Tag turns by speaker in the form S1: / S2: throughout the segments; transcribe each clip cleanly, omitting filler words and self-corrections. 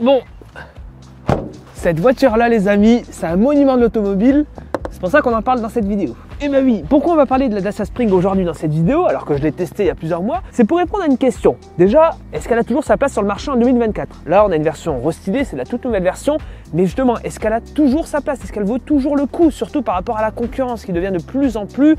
S1: Bon, cette voiture-là, les amis, c'est un monument de l'automobile. C'est pour ça qu'on en parle dans cette vidéo. Et bah oui, pourquoi on va parler de la Dacia Spring aujourd'hui dans cette vidéo, alors que je l'ai testée il y a plusieurs mois? C'est pour répondre à une question. Déjà, est-ce qu'elle a toujours sa place sur le marché en 2024? Là, on a une version restylée, c'est la toute nouvelle version. Mais justement, est-ce qu'elle a toujours sa place? Est-ce qu'elle vaut toujours le coup? Surtout par rapport à la concurrence qui devient de plus en plus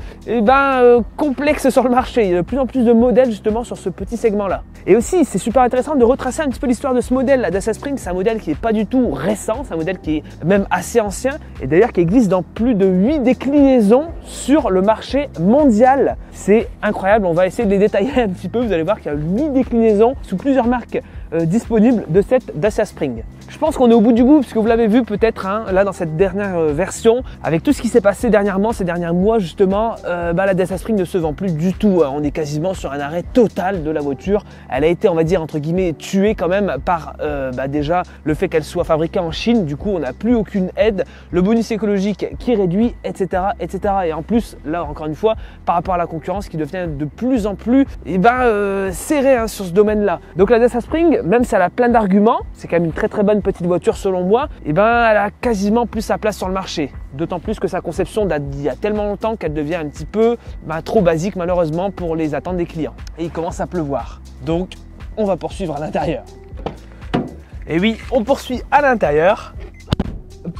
S1: complexe sur le marché. Il y a de plus en plus de modèles justement sur ce petit segment-là. Et aussi, c'est super intéressant de retracer un petit peu l'histoire de ce modèle. La Dacia Spring, c'est un modèle qui n'est pas du tout récent, c'est un modèle qui est même assez ancien et d'ailleurs qui existe dans plus de 8 déclinaisons sur le marché mondial. C'est incroyable, on va essayer de les détailler un petit peu. Vous allez voir qu'il y a 8 déclinaisons sous plusieurs marques disponibles de cette Dacia Spring. Je pense qu'on est au bout du bout puisque vous l'avez vu peut-être là dans cette dernière version, avec tout ce qui s'est passé dernièrement, ces derniers mois justement, la Dacia Spring ne se vend plus du tout. On est quasiment sur un arrêt total de la voiture. Elle a été, on va dire entre guillemets, tuée quand même par déjà le fait qu'elle soit fabriquée en Chine. Du coup, on n'a plus aucune aide, le bonus écologique qui réduit, etc., etc. Et en plus, là encore une fois, par rapport à la concurrence qui devient de plus en plus serrée sur ce domaine-là. Donc la Dacia Spring, même si elle a plein d'arguments, c'est quand même une très très bonne petite voiture selon moi, elle a quasiment plus sa place sur le marché. D'autant plus que sa conception date d'il y a tellement longtemps qu'elle devient un petit peu trop basique malheureusement pour les attentes des clients. Et il commence à pleuvoir. Donc on va poursuivre à l'intérieur. Et oui, on poursuit à l'intérieur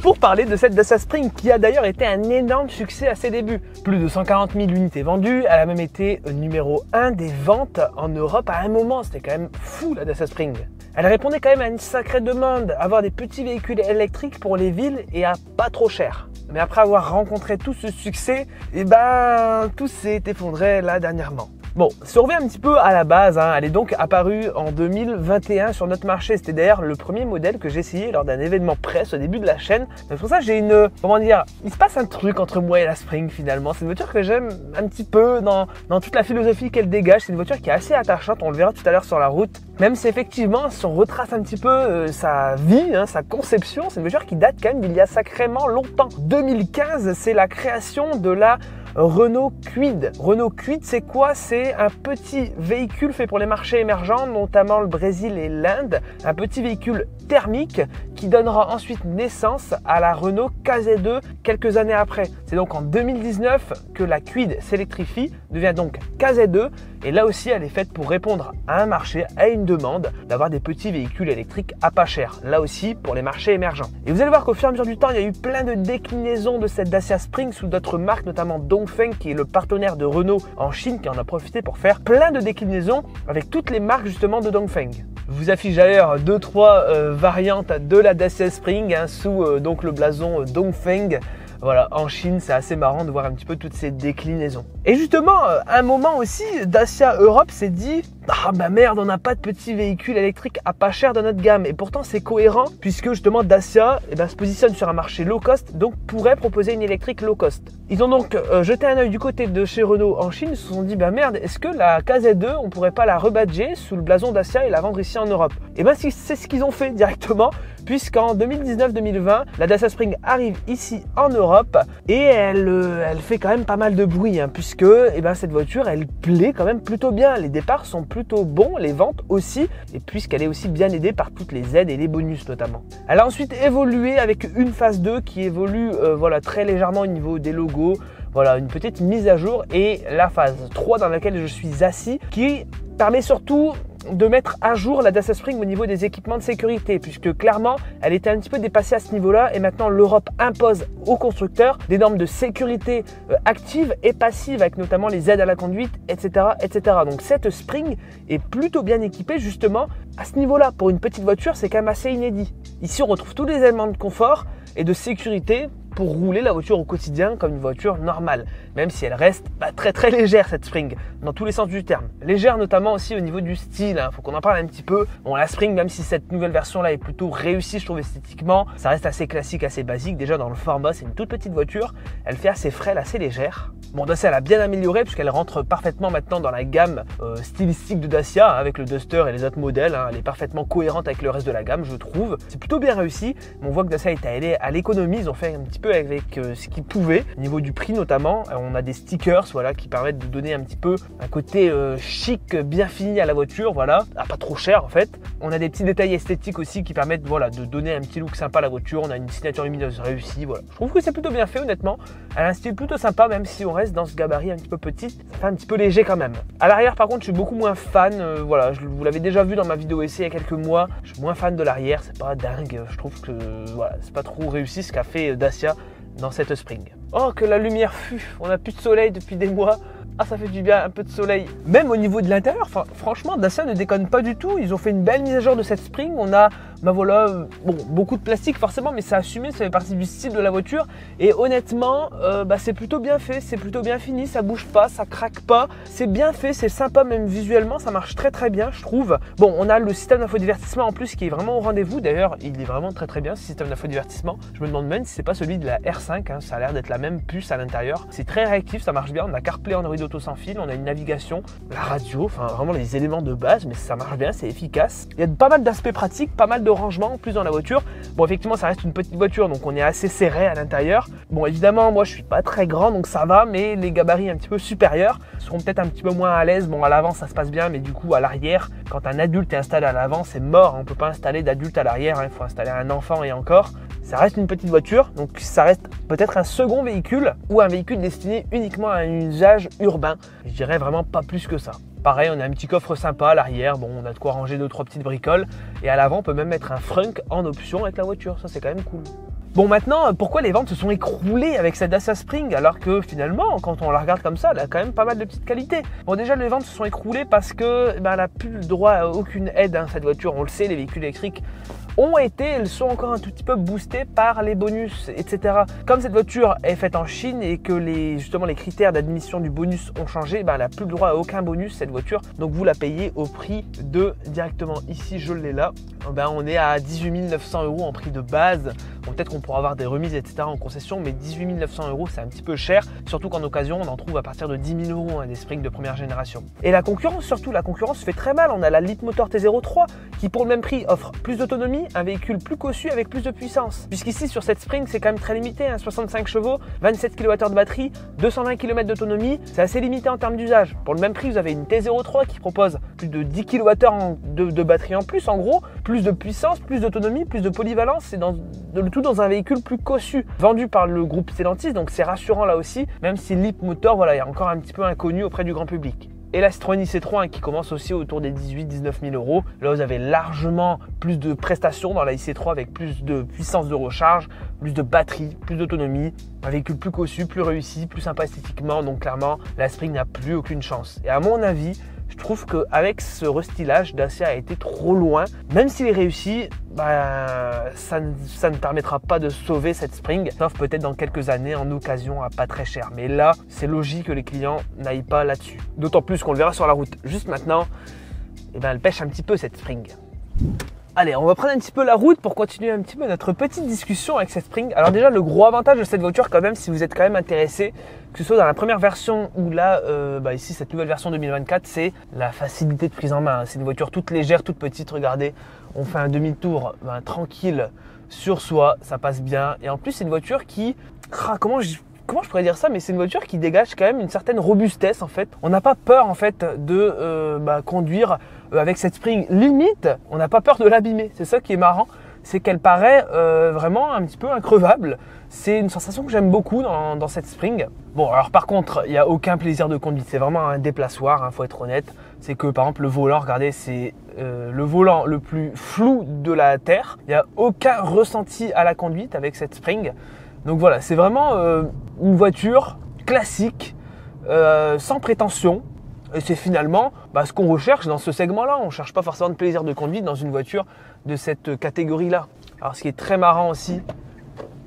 S1: pour parler de cette Dacia Spring qui a d'ailleurs été un énorme succès à ses débuts. Plus de 140 000 unités vendues, elle a même été numéro 1 des ventes en Europe à un moment. C'était quand même fou la Dacia Spring. Elle répondait quand même à une sacrée demande, avoir des petits véhicules électriques pour les villes et à pas trop cher. Mais après avoir rencontré tout ce succès, tout s'est effondré là dernièrement. Bon, si on revient un petit peu à la base, elle est donc apparue en 2021 sur notre marché. C'était d'ailleurs le premier modèle que j'ai essayé lors d'un événement presse au début de la chaîne. C'est pour ça que j'ai il se passe un truc entre moi et la Spring finalement. C'est une voiture que j'aime un petit peu dans toute la philosophie qu'elle dégage. C'est une voiture qui est assez attachante, on le verra tout à l'heure sur la route. Même si effectivement, si on retrace un petit peu sa vie, sa conception, c'est une voiture qui date quand même d'il y a sacrément longtemps. 2015, c'est la création de la Renault Kwid. Renault Kwid, c'est quoi? C'est un petit véhicule fait pour les marchés émergents, notamment le Brésil et l'Inde. Un petit véhicule thermique qui donnera ensuite naissance à la Renault KZ2 quelques années après. C'est donc en 2019 que la Kwid s'électrifie, devient donc KZ2 et là aussi elle est faite pour répondre à un marché, à une demande d'avoir des petits véhicules électriques à pas cher. Là aussi pour les marchés émergents. Et vous allez voir qu'au fur et à mesure du temps, il y a eu plein de déclinaisons de cette Dacia Spring sous d'autres marques, notamment Dongfeng qui est le partenaire de Renault en Chine qui en a profité pour faire plein de déclinaisons avec toutes les marques justement de Dongfeng. Je vous affiche d'ailleurs 2-3 variantes de la Dacia Spring sous donc le blason Dongfeng. Voilà, en Chine, c'est assez marrant de voir un petit peu toutes ces déclinaisons. Et justement, à un moment aussi, Dacia Europe s'est dit « Ah bah merde, on n'a pas de petits véhicules électriques à pas cher dans notre gamme. » Et pourtant, c'est cohérent puisque justement Dacia se positionne sur un marché low cost, donc pourrait proposer une électrique low cost. Ils ont donc jeté un œil du côté de chez Renault en Chine, ils se sont dit « Bah merde, est-ce que la KZ2, on pourrait pas la rebadger sous le blason Dacia et la vendre ici en Europe ?» Et c'est ce qu'ils ont fait directement, puisqu'en 2019-2020, la Dacia Spring arrive ici en Europe et elle fait quand même pas mal de bruit puisque cette voiture elle plaît quand même plutôt bien. Les départs sont plutôt bons, les ventes aussi, et puisqu'elle est aussi bien aidée par toutes les aides et les bonus notamment. Elle a ensuite évolué avec une phase 2 qui évolue très légèrement au niveau des logos. Voilà, une petite mise à jour et la phase 3 dans laquelle je suis assis qui permet surtout de mettre à jour la Dacia Spring au niveau des équipements de sécurité puisque clairement elle était un petit peu dépassée à ce niveau-là et maintenant l'Europe impose aux constructeurs des normes de sécurité actives et passives avec notamment les aides à la conduite, etc., etc. Donc cette Spring est plutôt bien équipée justement à ce niveau-là. Pour une petite voiture, c'est quand même assez inédit. Ici, on retrouve tous les éléments de confort et de sécurité pour rouler la voiture au quotidien comme une voiture normale, même si elle reste très très légère cette Spring, dans tous les sens du terme. Légère notamment aussi au niveau du style, faut qu'on en parle un petit peu. Bon, la Spring, même si cette nouvelle version là est plutôt réussie je trouve esthétiquement, ça reste assez classique, assez basique. Déjà dans le format, c'est une toute petite voiture, elle fait assez frêle, assez légère. Bon, Dacia elle a bien amélioré puisqu'elle rentre parfaitement maintenant dans la gamme stylistique de Dacia avec le Duster et les autres modèles, elle est parfaitement cohérente avec le reste de la gamme je trouve. C'est plutôt bien réussi, mais on voit que Dacia est allé à l'économie, ils ont fait un petit peu peu avec ce qu'ils pouvaient, au niveau du prix notamment. On a des stickers voilà, qui permettent de donner un petit peu un côté chic, bien fini à la voiture, voilà, pas trop cher en fait. On a des petits détails esthétiques aussi qui permettent voilà, de donner un petit look sympa à la voiture. On a une signature lumineuse réussie, voilà. Je trouve que c'est plutôt bien fait honnêtement. Elle a un style plutôt sympa, même si on reste dans ce gabarit un petit peu petit, ça fait un petit peu léger quand même. À l'arrière par contre, je suis beaucoup moins fan, voilà, vous l'avez déjà vu dans ma vidéo essai il y a quelques mois, je suis moins fan de l'arrière, c'est pas dingue, je trouve que voilà, c'est pas trop réussi ce qu'a fait Dacia dans cette Spring. Oh que la lumière fut, on n'a plus de soleil depuis des mois. Ah ça fait du bien, un peu de soleil. Même au niveau de l'intérieur, franchement Dacia ne déconne pas du tout. Ils ont fait une belle mise à jour de cette Spring. On a, voilà, bon, beaucoup de plastique forcément, mais c'est assumé, ça fait partie du style de la voiture. Et honnêtement, c'est plutôt bien fait, c'est plutôt bien fini, ça bouge pas, ça craque pas. C'est bien fait, c'est sympa même visuellement, ça marche très très bien je trouve. Bon, on a le système d'infodivertissement en plus qui est vraiment au rendez-vous. D'ailleurs, il est vraiment très très bien ce système d'infodivertissement. Je me demande même si c'est pas celui de la R5, hein. Ça a l'air d'être la même puce à l'intérieur. C'est très réactif, ça marche bien. On a CarPlay, Android Auto sans fil, on a une navigation, la radio, enfin vraiment les éléments de base, mais ça marche bien, c'est efficace. Il y a pas mal d'aspects pratiques, pas mal de rangements en plus dans la voiture. Bon, effectivement, ça reste une petite voiture, donc on est assez serré à l'intérieur. Bon, évidemment, moi je suis pas très grand, donc ça va, mais les gabarits un petit peu supérieurs seront peut-être un petit peu moins à l'aise. Bon, à l'avant ça se passe bien, mais du coup à l'arrière, quand un adulte est installé à l'avant, c'est mort. On peut pas installer d'adulte à l'arrière, hein. Il faut installer un enfant et encore. Ça reste une petite voiture, donc ça reste peut-être un second véhicule ou un véhicule destiné uniquement à un usage urbain. Je dirais vraiment pas plus que ça. Pareil, on a un petit coffre sympa à l'arrière, bon, on a de quoi ranger 2-3 petites bricoles. Et à l'avant, on peut même mettre un frunk en option avec la voiture, ça c'est quand même cool. Bon maintenant, pourquoi les ventes se sont écroulées avec cette Dacia Spring alors que finalement, quand on la regarde comme ça, elle a quand même pas mal de petites qualités. Bon déjà, les ventes se sont écroulées parce que elle n'a plus le droit à aucune aide, hein, cette voiture, on le sait, les véhicules électriques elles sont encore un tout petit peu boostées par les bonus, etc. Comme cette voiture est faite en Chine et que justement les critères d'admission du bonus ont changé, elle n'a plus le droit à aucun bonus cette voiture. Donc vous la payez au prix de directement ici, je l'ai là. On est à 18 900 € en prix de base. Bon, peut-être qu'on pourra avoir des remises, etc. en concession, mais 18 900 € c'est un petit peu cher. Surtout qu'en occasion, on en trouve à partir de 10 000 € des Spring de première génération. Et la concurrence, surtout, la concurrence fait très mal. On a la Leapmotor T03 qui pour le même prix offre plus d'autonomie, un véhicule plus cossu avec plus de puissance. Puisqu'ici sur cette Spring c'est quand même très limité, hein, 65 chevaux, 27 kWh de batterie, 220 km d'autonomie, c'est assez limité en termes d'usage. Pour le même prix vous avez une T03 qui propose plus de 10 kWh de batterie en plus, en gros, plus de puissance, plus d'autonomie, plus de polyvalence, c'est le tout dans un véhicule plus cossu, vendu par le groupe Stellantis, donc c'est rassurant là aussi, même si Leapmotor, voilà, il est encore un petit peu inconnu auprès du grand public. Et la Citroën IC3 qui commence aussi autour des 18-19 000 €. Là, vous avez largement plus de prestations dans la IC3 avec plus de puissance de recharge, plus de batterie, plus d'autonomie, un véhicule plus cossu, plus réussi, plus sympa esthétiquement. Donc clairement, la Spring n'a plus aucune chance. Et à mon avis, je trouve qu'avec ce restylage, Dacia a été trop loin. Même s'il est réussi, ça ne permettra pas de sauver cette Spring, sauf peut-être dans quelques années en occasion à pas très cher. Mais là, c'est logique que les clients n'aillent pas là-dessus. D'autant plus qu'on le verra sur la route juste maintenant, elle pêche un petit peu cette Spring. Allez, on va prendre un petit peu la route pour continuer un petit peu notre petite discussion avec cette Spring. Alors déjà, le gros avantage de cette voiture quand même, si vous êtes quand même intéressé, que ce soit dans la première version ou là, ici cette nouvelle version 2024, c'est la facilité de prise en main. C'est une voiture toute légère, toute petite, regardez, on fait un demi-tour tranquille sur soi, ça passe bien. Et en plus, c'est une voiture qui, comment je pourrais dire ça, mais c'est une voiture qui dégage quand même une certaine robustesse en fait. On n'a pas peur en fait de conduire avec cette Spring. Limite, on n'a pas peur de l'abîmer. C'est ça qui est marrant, c'est qu'elle paraît vraiment un petit peu increvable. C'est une sensation que j'aime beaucoup dans cette Spring. Bon, alors par contre, il n'y a aucun plaisir de conduite. C'est vraiment un déplaçoir, hein, faut être honnête. C'est que par exemple le volant, regardez, c'est le volant le plus flou de la Terre. Il n'y a aucun ressenti à la conduite avec cette Spring. Donc voilà, c'est vraiment une voiture classique, sans prétention. Et c'est finalement ce qu'on recherche dans ce segment-là. On ne cherche pas forcément de plaisir de conduite dans une voiture de cette catégorie-là. Alors ce qui est très marrant aussi,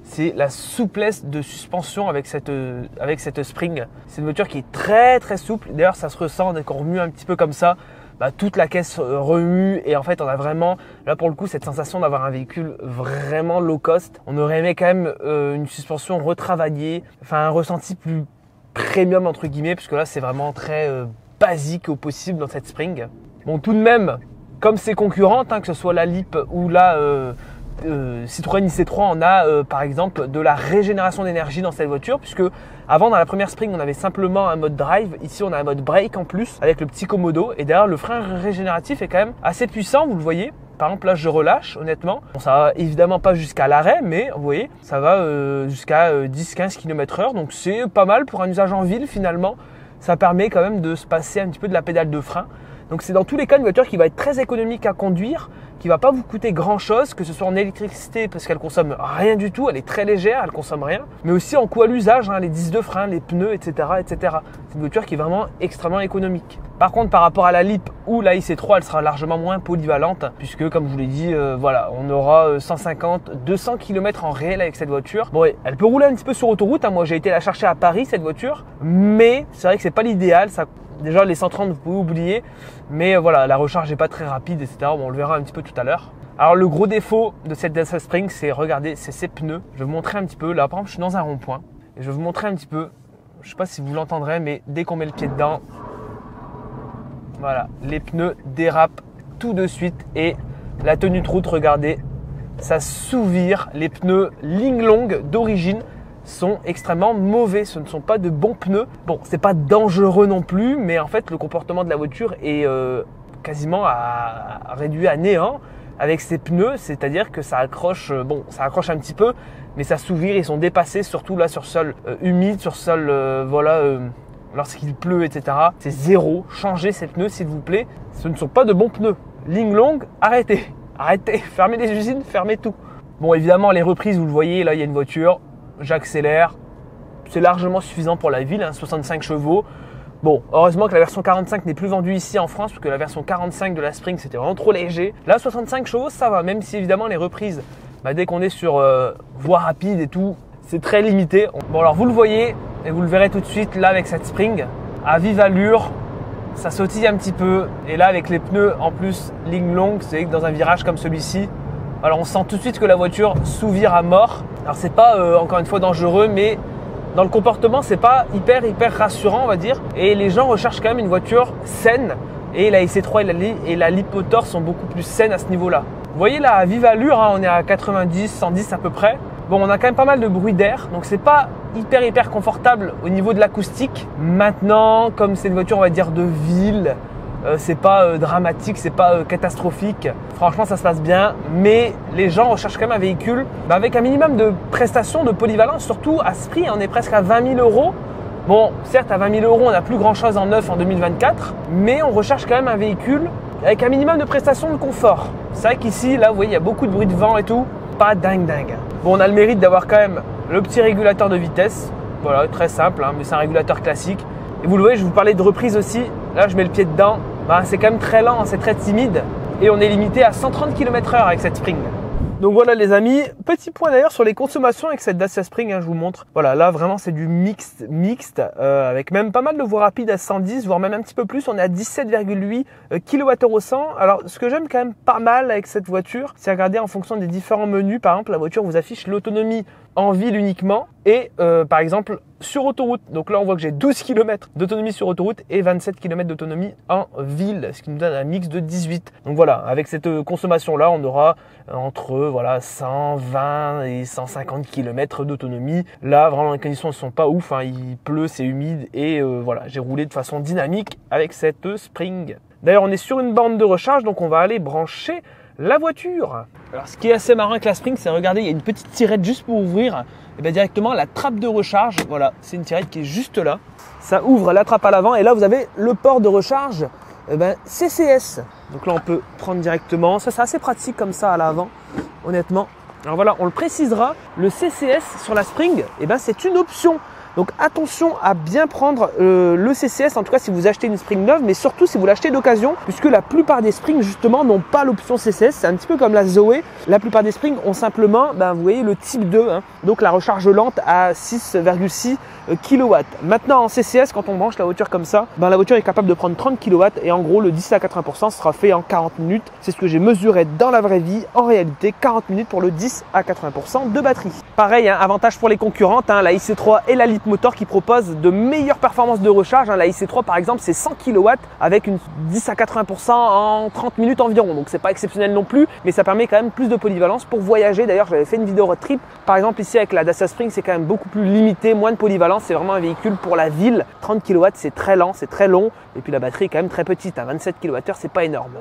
S1: c'est la souplesse de suspension avec cette Spring. C'est une voiture qui est très très souple. D'ailleurs, ça se ressent dès qu'on remue un petit peu comme ça. Toute la caisse remue et en fait on a vraiment là pour le coup cette sensation d'avoir un véhicule vraiment low cost. On aurait aimé quand même une suspension retravaillée, enfin un ressenti plus premium entre guillemets, puisque là c'est vraiment très basique au possible dans cette Spring. Bon, tout de même, comme ses concurrentes, que ce soit la Leap ou la Citroën IC3 on a par exemple de la régénération d'énergie dans cette voiture, puisque avant dans la première Spring on avait simplement un mode drive, ici on a un mode brake en plus avec le petit Komodo, et d'ailleurs le frein régénératif est quand même assez puissant, vous le voyez. Par exemple là je relâche honnêtement, bon, ça va évidemment pas jusqu'à l'arrêt, mais vous voyez ça va jusqu'à 10-15 km/h, donc c'est pas mal pour un usage en ville finalement. Ça permet quand même de se passer un petit peu de la pédale de frein. Donc c'est dans tous les cas une voiture qui va être très économique à conduire, qui va pas vous coûter grand chose, que ce soit en électricité parce qu'elle consomme rien du tout, elle est très légère, elle consomme rien, mais aussi en coût à l'usage, les disques de frein, les pneus, etc. etc. C'est une voiture qui est vraiment extrêmement économique. Par contre par rapport à la Leap ou la IC3, elle sera largement moins polyvalente, puisque comme je vous l'ai dit, voilà, on aura 150-200 km en réel avec cette voiture. Bon, elle peut rouler un petit peu sur autoroute, moi j'ai été la chercher à Paris cette voiture, mais c'est vrai que c'est pas l'idéal. Déjà les 130 vous pouvez oublier, mais voilà, la recharge n'est pas très rapide, etc. Bon, on le verra un petit peu tout à l'heure. Alors le gros défaut de cette Dacia Spring, c'est, regardez, c'est ses pneus. Je vais vous montrer un petit peu, là par exemple je suis dans un rond-point, et je vais vous montrer un petit peu, je sais pas si vous l'entendrez, mais dès qu'on met le pied dedans, voilà, les pneus dérapent tout de suite, et la tenue de route, regardez, ça sous-vire. Les pneus ligne longue d'origine sont extrêmement mauvais, ce ne sont pas de bons pneus. Bon, c'est pas dangereux non plus, mais en fait le comportement de la voiture est quasiment réduit à néant avec ces pneus, c'est-à-dire que ça accroche, ça accroche un petit peu, mais ça s'ouvre, ils sont dépassés, surtout là sur sol humide, sur sol lorsqu'il pleut, etc. C'est zéro, changez ces pneus s'il vous plaît, ce ne sont pas de bons pneus. Ligne longue, arrêtez, fermez les usines, fermez tout. Bon, évidemment les reprises, vous le voyez, là il y a une voiture, j'accélère, c'est largement suffisant pour la ville, 65 chevaux. Bon, heureusement que la version 45 n'est plus vendue ici en France, parce que la version 45 de la Spring c'était vraiment trop léger. Là 65 chevaux ça va, même si évidemment les reprises, dès qu'on est sur voie rapide et tout, c'est très limité. Bon alors vous le voyez, et vous le verrez tout de suite là avec cette Spring, à vive allure, ça sautille un petit peu, et là avec les pneus en plus ligne longue, c'est que dans un virage comme celui-ci, alors on sent tout de suite que la voiture sous-vire à mort. Alors c'est pas encore une fois dangereux, mais dans le comportement c'est pas hyper rassurant on va dire. Et les gens recherchent quand même une voiture saine, et la IC3 et la Leap Motor sont beaucoup plus saines à ce niveau-là. Vous voyez là à vive allure, on est à 90, 110 à peu près. Bon, on a quand même pas mal de bruit d'air, donc c'est pas hyper confortable au niveau de l'acoustique. Maintenant, comme c'est une voiture on va dire de ville, c'est pas dramatique, c'est pas catastrophique. Franchement, ça se passe bien, mais les gens recherchent quand même un véhicule avec un minimum de prestations, de polyvalence. Surtout à ce prix, on est presque à 20 000 €. Bon, certes, à 20 000 € on n'a plus grand chose en neuf en 2024, mais on recherche quand même un véhicule avec un minimum de prestations de confort. C'est vrai qu'ici, là, vous voyez, il y a beaucoup de bruit de vent et tout, pas dingue. Bon, on a le mérite d'avoir quand même le petit régulateur de vitesse. Voilà, très simple, mais c'est un régulateur classique. Et vous le voyez, je vous parlais de reprise aussi. Là, je mets le pied dedans. C'est quand même très lent, c'est très timide. Et on est limité à 130 km/h avec cette Spring. Donc voilà les amis, petit point d'ailleurs sur les consommations avec cette Dacia Spring, je vous montre. Voilà, là vraiment c'est du mixte avec même pas mal de voies rapides à 110, voire même un petit peu plus. On est à 17,8 kWh au 100. Alors ce que j'aime quand même pas mal avec cette voiture, c'est regarder en fonction des différents menus. Par exemple, la voiture vous affiche l'autonomie en ville uniquement et par exemple sur autoroute. Donc là on voit que j'ai 12 km d'autonomie sur autoroute et 27 km d'autonomie en ville, ce qui nous donne un mix de 18. Donc voilà, avec cette consommation là on aura entre 120 et 150 km d'autonomie. Là vraiment les conditions ne sont pas ouf, il pleut, c'est humide et voilà, j'ai roulé de façon dynamique avec cette Spring. D'ailleurs on est sur une borne de recharge, donc on va aller brancher la voiture. Alors ce qui est assez marrant avec la Spring, c'est regarder, il y a une petite tirette juste pour ouvrir directement la trappe de recharge. Voilà, c'est une tirette qui est juste là. Ça ouvre la trappe à l'avant et là vous avez le port de recharge CCS. Donc là on peut prendre directement, ça c'est assez pratique comme ça à l'avant, honnêtement. Alors voilà, on le précisera, le CCS sur la Spring, c'est une option. Donc attention à bien prendre le CCS, en tout cas si vous achetez une Spring neuve, mais surtout si vous l'achetez d'occasion, puisque la plupart des Springs justement n'ont pas l'option CCS. C'est un petit peu comme la Zoé, la plupart des Springs ont simplement, vous voyez, le type 2, donc la recharge lente à 6,6 kW. Maintenant en CCS, quand on branche la voiture comme ça, la voiture est capable de prendre 30 kW et en gros le 10 à 80% sera fait en 40 minutes. C'est ce que j'ai mesuré dans la vraie vie, en réalité 40 minutes pour le 10 à 80% de batterie. Pareil, hein, avantage pour les concurrentes, hein, la IC3 et la Leapmotor qui proposent de meilleures performances de recharge. Hein. La IC3 par exemple, c'est 100 kW avec une 10 à 80% en 30 minutes environ. Donc c'est pas exceptionnel non plus, mais ça permet quand même plus de polyvalence pour voyager. D'ailleurs, j'avais fait une vidéo road trip. Par exemple, ici avec la Dacia Spring, c'est quand même beaucoup plus limité, moins de polyvalence. C'est vraiment un véhicule pour la ville. 30 kW, c'est très lent, c'est très long. Et puis la batterie est quand même très petite. Hein. 27 kWh, c'est pas énorme.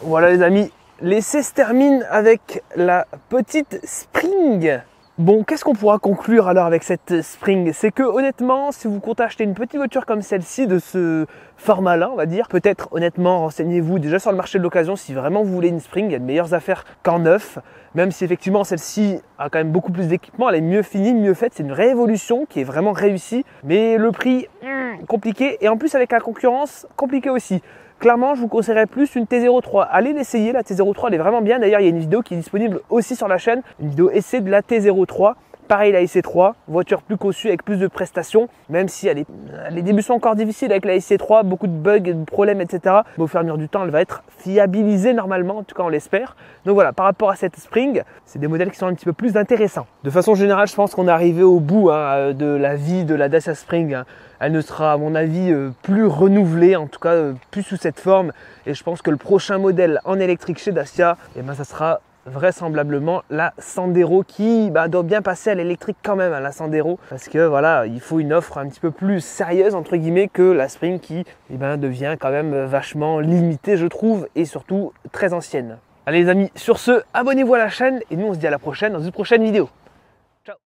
S1: Voilà les amis, l'essai se termine avec la petite Spring. Bon, qu'est-ce qu'on pourra conclure alors avec cette Spring? C'est que honnêtement, si vous comptez acheter une petite voiture comme celle-ci, de ce format-là, on va dire, peut-être honnêtement, renseignez-vous déjà sur le marché de l'occasion si vraiment vous voulez une Spring. Il y a de meilleures affaires qu'en neuf, même si effectivement celle-ci a quand même beaucoup plus d'équipement, elle est mieux finie, mieux faite. C'est une révolution qui est vraiment réussie, mais le prix, compliqué. Et en plus avec la concurrence, compliqué aussi. Clairement, je vous conseillerais plus une T03. Allez l'essayer, la T03 elle est vraiment bien. D'ailleurs, il y a une vidéo qui est disponible aussi sur la chaîne, une vidéo essai de la T03. Pareil, la IC3, voiture plus conçue avec plus de prestations, même si les débuts sont encore difficiles avec la IC3, beaucoup de bugs, de problèmes, etc. Mais au fur et à mesure du temps, elle va être fiabilisée normalement, en tout cas on l'espère. Donc voilà, par rapport à cette Spring, c'est des modèles qui sont un petit peu plus intéressants. De façon générale, je pense qu'on est arrivé au bout de la vie de la Dacia Spring. Hein. Elle ne sera, à mon avis, plus renouvelée, en tout cas plus sous cette forme. Et je pense que le prochain modèle en électrique chez Dacia, eh ben, ça sera vraisemblablement la Sandero qui doit bien passer à l'électrique quand même, à la Sandero, parce que voilà, il faut une offre un petit peu plus sérieuse entre guillemets que la Spring qui devient quand même vachement limitée je trouve et surtout très ancienne. Allez les amis, sur ce, abonnez-vous à la chaîne et nous on se dit à la prochaine dans une prochaine vidéo.